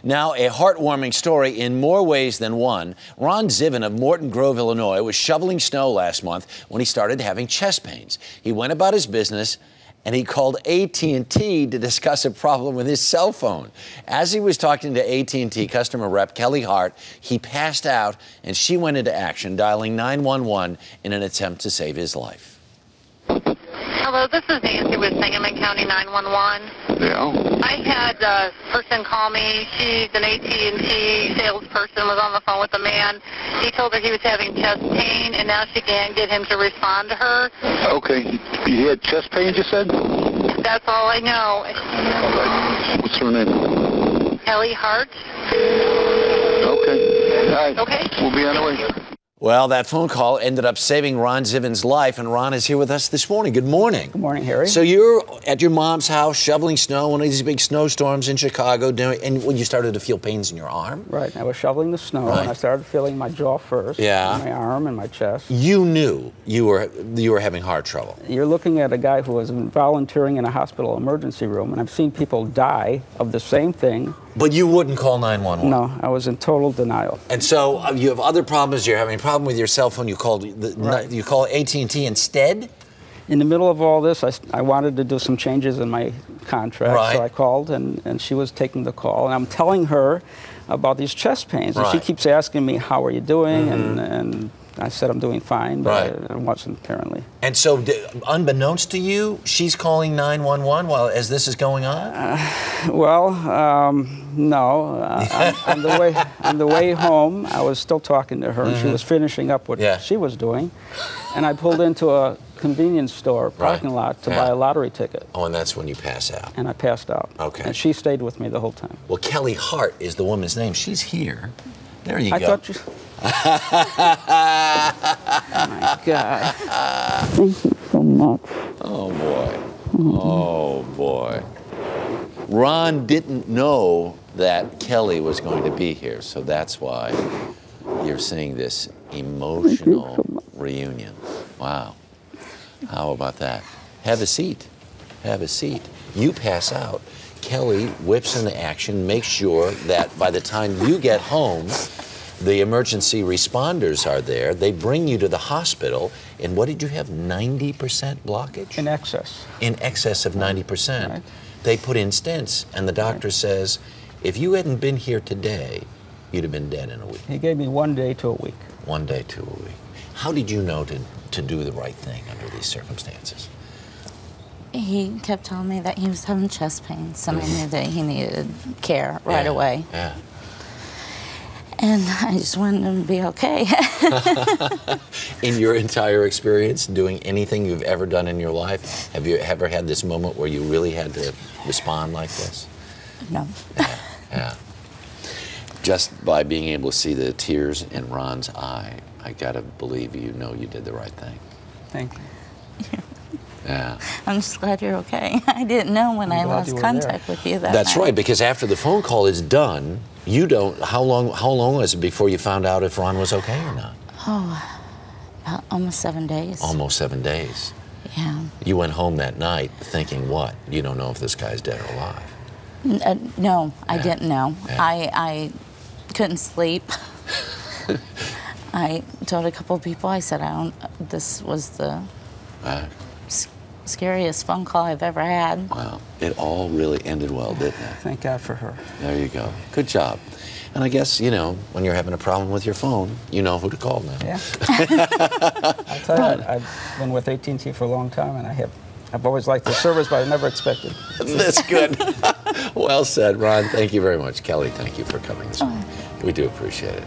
Now, a heartwarming story in more ways than one. Ron Zivin of Morton Grove, Illinois, was shoveling snow last month when he started having chest pains. He went about his business and he called AT&T to discuss a problem with his cell phone. As he was talking to AT&T customer rep Kelly Hart, he passed out and she went into action, dialing 911 in an attempt to save his life. Hello, this is Nancy with Sangamon County 911. Yeah. I had a person call me. She's an AT&T salesperson, was on the phone with a man. He told her he was having chest pain, and now she can't get him to respond to her. Okay. You had chest pain, you said? That's all I know. What's her name? Kelly Hart. Okay. All right. Okay. We'll be on the way. Well, that phone call ended up saving Ron Zivin's life, and Ron is here with us this morning. Good morning. Good morning, Harry. So you're at your mom's house shoveling snow, one of these big snowstorms in Chicago, and when you started to feel pains in your arm? Right. I was shoveling the snow, and I started feeling my jaw first, my arm and my chest. You knew you were having heart trouble. You're looking at a guy who was volunteering in a hospital emergency room, and I've seen people die of the same thing. But you wouldn't call 911? No, I was in total denial. And so you have other problems. You're having a problem with your cell phone. You call AT&T instead? In the middle of all this, I wanted to do some changes in my contract, so I called, and she was taking the call. And I'm telling her about these chest pains. And she keeps asking me, how are you doing? And I said I'm doing fine, but I wasn't apparently. And so, unbeknownst to you, she's calling 911 as this is going on? No. On the way home, I was still talking to her, and she was finishing up what she was doing. And I pulled into a convenience store parking lot to buy a lottery ticket. Oh, and that's when you pass out. And I passed out. Okay. And she stayed with me the whole time. Well, Kelly Hart is the woman's name. She's here. There you go. I thought you... Oh, my God. Thank you so much. Oh, boy. Oh, boy. Ron didn't know that Kelly was going to be here, so that's why you're seeing this emotional reunion. Wow. How about that? Have a seat. Have a seat. You pass out. Kelly whips into action, makes sure that by the time you get home, the emergency responders are there. They bring you to the hospital. And what did you have, 90% blockage? In excess. In excess of 90%. Right. They put in stents, and the doctor says, if you hadn't been here today, you'd have been dead in a week. He gave me 1 day to a week. 1 day to a week. How did you know to do the right thing under these circumstances? He kept telling me that he was having chest pains, and I knew that he needed care right away. Yeah. And I just wanted him to be okay. In your entire experience, doing anything you've ever done in your life, have you ever had this moment where you really had to respond like this? No. Yeah. Just by being able to see the tears in Ron's eye, I gotta believe you know you did the right thing. Thank you. Yeah. I'm just glad you're okay. I didn't know when I lost contact with you that That's night. right, because after the phone call is done, you don't, how long was it before you found out if Ron was okay or not? Oh, about almost 7 days. Almost 7 days. Yeah. You went home that night thinking what? You don't know if this guy's dead or alive. No, I didn't know. Yeah. I couldn't sleep. I told a couple of people, I said, this was the scariest phone call I've ever had. Wow, it all really ended well, didn't it? Thank God for her. There you go. Good job. And I guess, you know, when you're having a problem with your phone, you know who to call now. Yeah. I'll tell you, I've been with AT&T for a long time, and I've always liked the service, but I never expected. That's good. Well said, Ron. Thank you very much. Kelly, thank you for coming this morning. We do appreciate it.